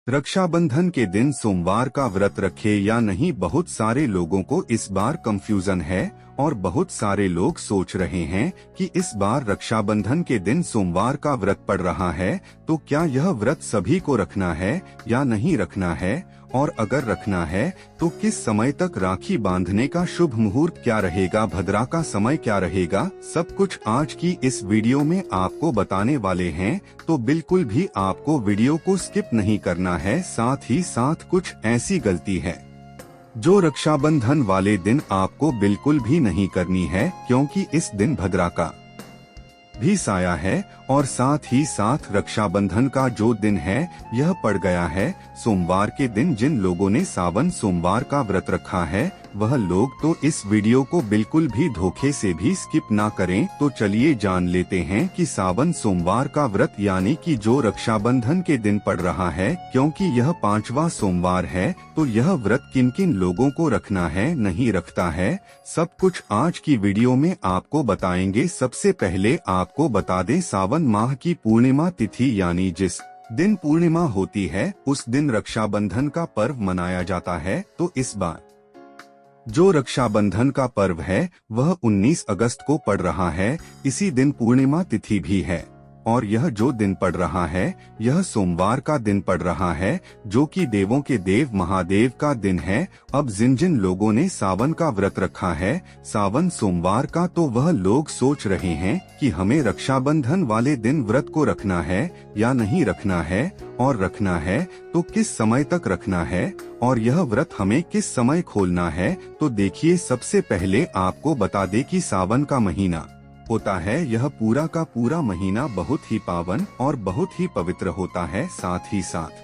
रक्षाबंधन के दिन सोमवार का व्रत रखे या नहीं, बहुत सारे लोगों को इस बार कंफ्यूजन है और बहुत सारे लोग सोच रहे हैं कि इस बार रक्षाबंधन के दिन सोमवार का व्रत पड़ रहा है तो क्या यह व्रत सभी को रखना है या नहीं रखना है, और अगर रखना है तो किस समय तक राखी बांधने का शुभ मुहूर्त क्या रहेगा, भद्रा का समय क्या रहेगा, सब कुछ आज की इस वीडियो में आपको बताने वाले हैं। तो बिल्कुल भी आपको वीडियो को स्किप नहीं करना है। साथ ही साथ कुछ ऐसी गलती है जो रक्षाबंधन वाले दिन आपको बिल्कुल भी नहीं करनी है, क्योंकि इस दिन भद्रा का भी साया है और साथ ही साथ रक्षाबंधन का जो दिन है यह पड़ गया है सोमवार के दिन। जिन लोगों ने सावन सोमवार का व्रत रखा है वह लोग तो इस वीडियो को बिल्कुल भी धोखे से भी स्किप ना करें। तो चलिए जान लेते हैं कि सावन सोमवार का व्रत यानी कि जो रक्षाबंधन के दिन पड़ रहा है, क्योंकि यह 5वां सोमवार है, तो यह व्रत किन किन लोगों को रखना है, नहीं रखता है, सब कुछ आज की वीडियो में आपको बताएंगे। सबसे पहले आपको बता दें, सावन माह की पूर्णिमा तिथि यानी जिस दिन पूर्णिमा होती है उस दिन रक्षाबंधन का पर्व मनाया जाता है। तो इस बार जो रक्षाबंधन का पर्व है वह 19 अगस्त को पड़ रहा है। इसी दिन पूर्णिमा तिथि भी है और यह जो दिन पड़ रहा है यह सोमवार का दिन पड़ रहा है, जो कि देवों के देव महादेव का दिन है। अब जिन जिन लोगों ने सावन का व्रत रखा है सावन सोमवार का, तो वह लोग सोच रहे हैं कि हमें रक्षाबंधन वाले दिन व्रत को रखना है या नहीं रखना है, और रखना है तो किस समय तक रखना है, और यह व्रत हमें किस समय खोलना है। तो देखिए, सबसे पहले आपको बता दें कि सावन का महीना होता है, यह पूरा का पूरा महीना बहुत ही पावन और बहुत ही पवित्र होता है। साथ ही साथ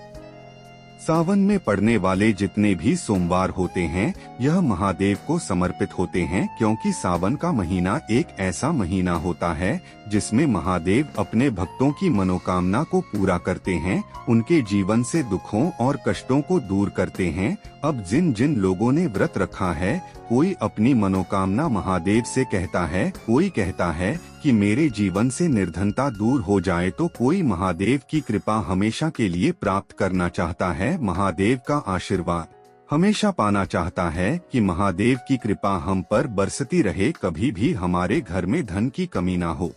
सावन में पड़ने वाले जितने भी सोमवार होते हैं यह महादेव को समर्पित होते हैं, क्योंकि सावन का महीना एक ऐसा महीना होता है जिसमें महादेव अपने भक्तों की मनोकामना को पूरा करते हैं, उनके जीवन से दुखों और कष्टों को दूर करते हैं। अब जिन जिन लोगों ने व्रत रखा है, कोई अपनी मनोकामना महादेव से कहता है, कोई कहता है कि मेरे जीवन से निर्धनता दूर हो जाए, तो कोई महादेव की कृपा हमेशा के लिए प्राप्त करना चाहता है, महादेव का आशीर्वाद हमेशा पाना चाहता है कि महादेव की कृपा हम पर बरसती रहे, कभी भी हमारे घर में धन की कमी ना हो,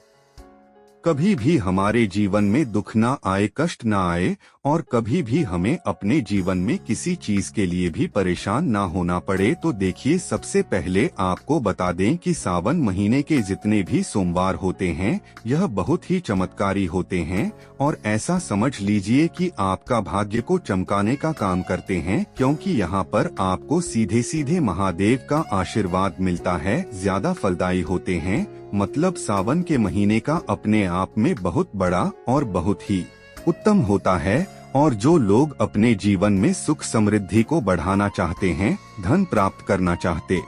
कभी भी हमारे जीवन में दुख ना आए, कष्ट ना आए, और कभी भी हमें अपने जीवन में किसी चीज के लिए भी परेशान ना होना पड़े। तो देखिए, सबसे पहले आपको बता दें कि सावन महीने के जितने भी सोमवार होते हैं यह बहुत ही चमत्कारी होते हैं, और ऐसा समझ लीजिए कि आपका भाग्य को चमकाने का काम करते हैं, क्योंकि यहाँ पर आपको सीधे सीधे महादेव का आशीर्वाद मिलता है, ज्यादा फलदायी होते हैं। मतलब सावन के महीने का अपने आप में बहुत बड़ा और बहुत ही उत्तम होता है, और जो लोग अपने जीवन में सुख समृद्धि को बढ़ाना चाहते हैं, धन प्राप्त करना चाहते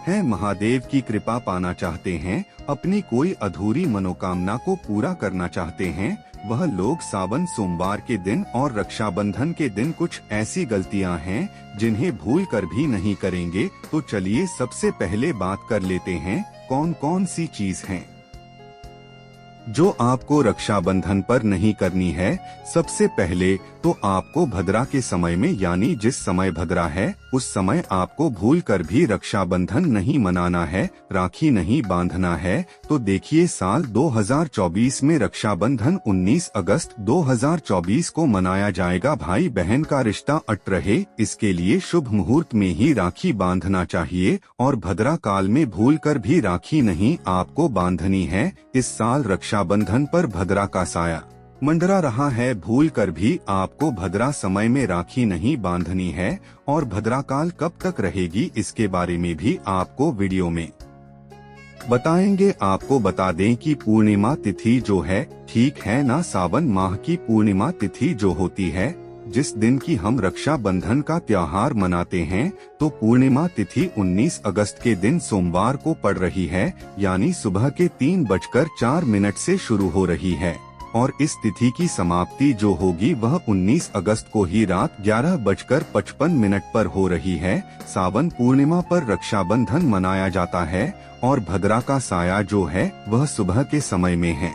हैं, महादेव की कृपा पाना चाहते हैं, अपनी कोई अधूरी मनोकामना को पूरा करना चाहते हैं, वह लोग सावन सोमवार के दिन और रक्षाबंधन के दिन कुछ ऐसी गलतियां हैं जिन्हें भूल कर भी नहीं करेंगे। तो चलिए सबसे पहले बात कर लेते हैं कौन कौन सी चीज हैं जो आपको रक्षाबंधन पर नहीं करनी है। सबसे पहले तो आपको भद्रा के समय में, यानी जिस समय भद्रा है उस समय आपको भूल कर भी रक्षाबंधन नहीं मनाना है, राखी नहीं बांधना है। तो देखिए, साल 2024 में रक्षाबंधन 19 अगस्त 2024 को मनाया जाएगा। भाई बहन का रिश्ता अटूट रहे, इसके लिए शुभ मुहूर्त में ही राखी बांधना चाहिए, और भद्रा काल में भूल कर भी राखी नहीं आपको बांधनी है। इस साल रक्षाबंधन पर भद्रा का साया मंडरा रहा है, भूल कर भी आपको भद्रा समय में राखी नहीं बांधनी है, और भद्रा काल कब तक रहेगी इसके बारे में भी आपको वीडियो में बताएंगे। आपको बता दें कि पूर्णिमा तिथि जो है, ठीक है ना, सावन माह की पूर्णिमा तिथि जो होती है, जिस दिन की हम रक्षाबंधन का त्योहार मनाते हैं, तो पूर्णिमा तिथि 19 अगस्त के दिन सोमवार को पड़ रही है, यानी सुबह के 3:04 से शुरू हो रही है, और इस तिथि की समाप्ति जो होगी वह 19 अगस्त को ही रात 11:55 पर हो रही है। सावन पूर्णिमा पर रक्षाबंधन मनाया जाता है, और भद्रा का साया जो है वह सुबह के समय में है।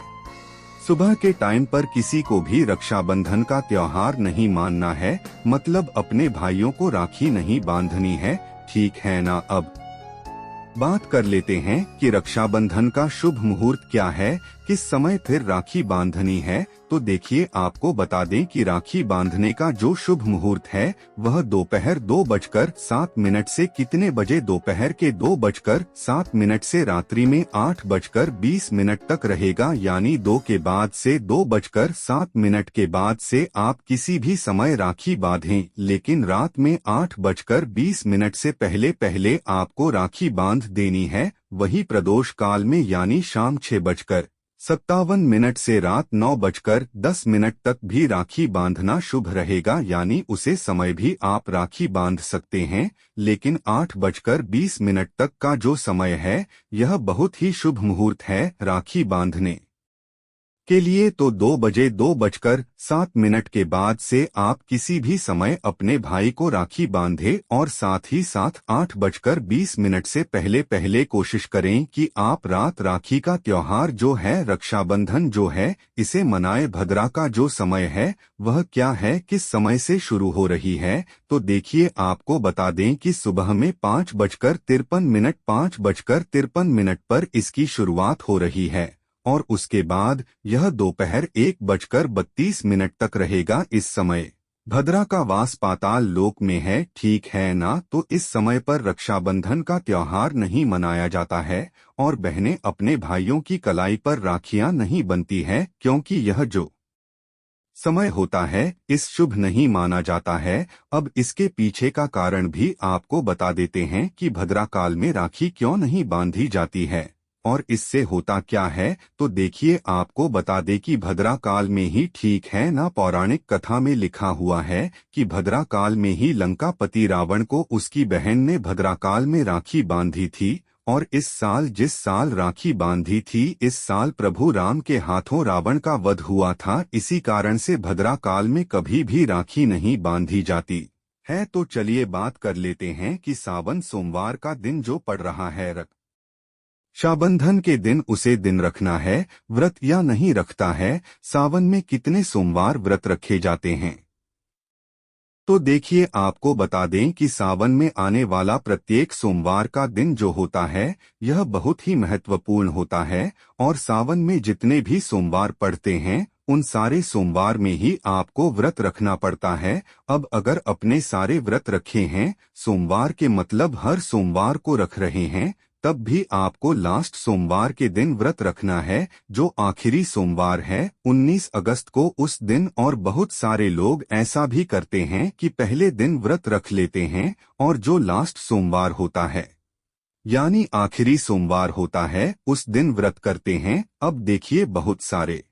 सुबह के टाइम पर किसी को भी रक्षाबंधन का त्योहार नहीं मानना है, मतलब अपने भाइयों को राखी नहीं बांधनी है, ठीक है ना। अब बात कर लेते हैं कि रक्षाबंधन का शुभ मुहूर्त क्या है, किस समय फिर राखी बांधनी है। तो देखिए, आपको बता दें कि राखी बांधने का जो शुभ मुहूर्त है वह दोपहर 2:07 से कितने बजे, दोपहर के 2:07 से रात्रि में 8:20 तक रहेगा। यानी 2 के बाद से 2:07 के बाद से आप किसी भी समय राखी बांधें, लेकिन रात में 8:20 से पहले पहले आपको राखी बांध देनी है। वही प्रदोष काल में यानी शाम 6:57 से रात 9:10 तक भी राखी बांधना शुभ रहेगा। यानी उसे समय भी आप राखी बांध सकते हैं, लेकिन 8:20 तक का जो समय है यह बहुत ही शुभ मुहूर्त है राखी बांधने के लिए। तो 2:07 के बाद से आप किसी भी समय अपने भाई को राखी बांधे, और साथ ही साथ 8:20 से पहले पहले कोशिश करें कि आप रात राखी का त्योहार जो है, रक्षाबंधन जो है, इसे मनाए। भद्रा का जो समय है वह क्या है, किस समय से शुरू हो रही है। तो देखिए, आपको बता दें कि सुबह में 5:53 पर इसकी शुरुआत हो रही है, और उसके बाद यह दोपहर 1:32 तक रहेगा। इस समय भद्रा का वास पाताल लोक में है, ठीक है ना। तो इस समय पर रक्षाबंधन का त्योहार नहीं मनाया जाता है, और बहनें अपने भाइयों की कलाई पर राखियां नहीं बनती है, क्योंकि यह जो समय होता है इस शुभ नहीं माना जाता है। अब इसके पीछे का कारण भी आपको बता देते हैं कि भद्रा काल में राखी क्यों नहीं बांधी जाती है, और इससे होता क्या है। तो देखिए, आपको बता दे कि भद्रा काल में ही, ठीक है ना, पौराणिक कथा में लिखा हुआ है कि भद्रा काल में ही लंकापति रावण को उसकी बहन ने भद्रा काल में राखी बांधी थी, और इस साल जिस साल राखी बांधी थी, इस साल प्रभु राम के हाथों रावण का वध हुआ था। इसी कारण से भद्रा काल में कभी भी राखी नहीं बांधी जाती है। तो चलिए बात कर लेते हैं कि सावन सोमवार का दिन जो पड़ रहा है, रक्षाबंधन के दिन, उसे दिन रखना है व्रत या नहीं रखता है। सावन में कितने सोमवार व्रत रखे जाते हैं। तो देखिए, आपको बता दें कि सावन में आने वाला प्रत्येक सोमवार का दिन जो होता है यह बहुत ही महत्वपूर्ण होता है, और सावन में जितने भी सोमवार पड़ते हैं उन सारे सोमवार में ही आपको व्रत रखना पड़ता है। अब अगर अपने सारे व्रत रखे हैं, सोमवार के मतलब हर सोमवार को रख रहे हैं, तब भी आपको लास्ट सोमवार के दिन व्रत रखना है, जो आखिरी सोमवार है 19 अगस्त को, उस दिन। और बहुत सारे लोग ऐसा भी करते हैं कि पहले दिन व्रत रख लेते हैं, और जो लास्ट सोमवार होता है यानी आखिरी सोमवार होता है उस दिन व्रत करते हैं। अब देखिए, बहुत सारे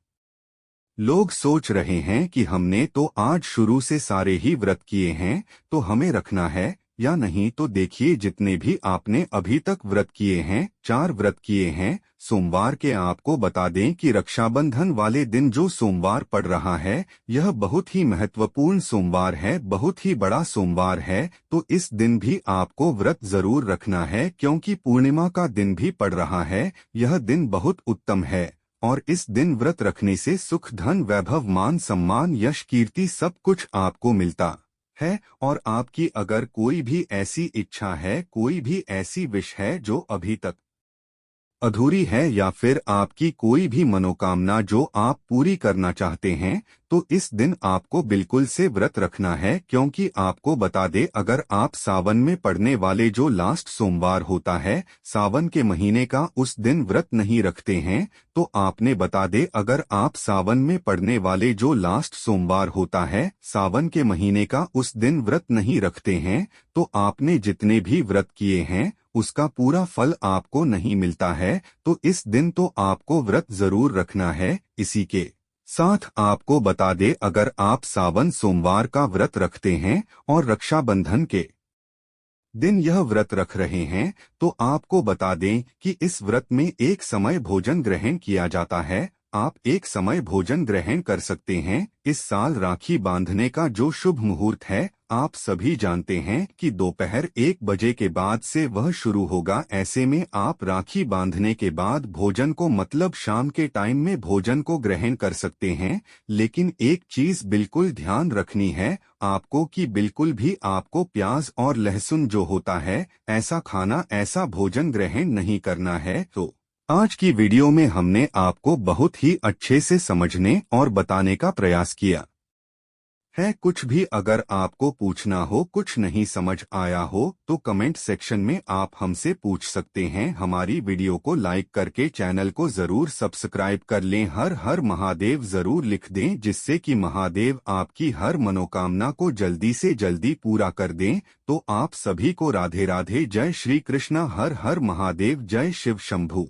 लोग सोच रहे हैं कि हमने तो आज शुरू से सारे ही व्रत किए हैं, तो हमें रखना है या नहीं। तो देखिए, जितने भी आपने अभी तक व्रत किए हैं, 4 व्रत किए हैं सोमवार के, आपको बता दें कि रक्षाबंधन वाले दिन जो सोमवार पड़ रहा है यह बहुत ही महत्वपूर्ण सोमवार है, बहुत ही बड़ा सोमवार है। तो इस दिन भी आपको व्रत जरूर रखना है, क्योंकि पूर्णिमा का दिन भी पड़ रहा है। यह दिन बहुत उत्तम है, और इस दिन व्रत रखने से सुख, धन, वैभव, मान, सम्मान, यश, कीर्ति सब कुछ आपको मिलता है। और आपकी अगर कोई भी ऐसी इच्छा है, कोई भी ऐसी विश है जो अभी तक अधूरी है, या फिर आपकी कोई भी मनोकामना जो आप पूरी करना चाहते हैं, तो इस दिन आपको बिल्कुल से व्रत रखना है। क्योंकि आपको बता दे, अगर आप सावन में पड़ने वाले जो लास्ट सोमवार होता है सावन के महीने का, उस दिन व्रत नहीं रखते हैं, तो आपने बता दे, अगर आप सावन में पड़ने वाले जो लास्ट सोमवार होता है सावन के महीने का, उस दिन व्रत नहीं रखते हैं, तो आपने जितने भी व्रत किए हैं उसका पूरा फल आपको नहीं मिलता है। तो इस दिन तो आपको व्रत जरूर रखना है। इसी के साथ आपको बता दे, अगर आप सावन सोमवार का व्रत रखते हैं और रक्षाबंधन के दिन यह व्रत रख रहे हैं, तो आपको बता दें कि इस व्रत में एक समय भोजन ग्रहण किया जाता है। आप एक समय भोजन ग्रहण कर सकते हैं। इस साल राखी बांधने का जो शुभ मुहूर्त है, आप सभी जानते हैं कि दोपहर 1 बजे के बाद से वह शुरू होगा। ऐसे में आप राखी बांधने के बाद भोजन को मतलब शाम के टाइम में भोजन को ग्रहण कर सकते हैं। लेकिन एक चीज बिल्कुल ध्यान रखनी है आपको कि बिल्कुल भी आपको प्याज और लहसुन जो होता है ऐसा खाना, ऐसा भोजन ग्रहण नहीं करना है। तो आज की वीडियो में हमने आपको बहुत ही अच्छे से समझने और बताने का प्रयास किया है। कुछ भी अगर आपको पूछना हो, कुछ नहीं समझ आया हो, तो कमेंट सेक्शन में आप हमसे पूछ सकते हैं। हमारी वीडियो को लाइक करके चैनल को जरूर सब्सक्राइब कर लें। हर हर महादेव जरूर लिख दें, जिससे कि महादेव आपकी हर मनोकामना को जल्दी से जल्दी पूरा कर दें। तो आप सभी को राधे राधे, जय श्री कृष्णा, हर हर महादेव, जय शिव शंभू।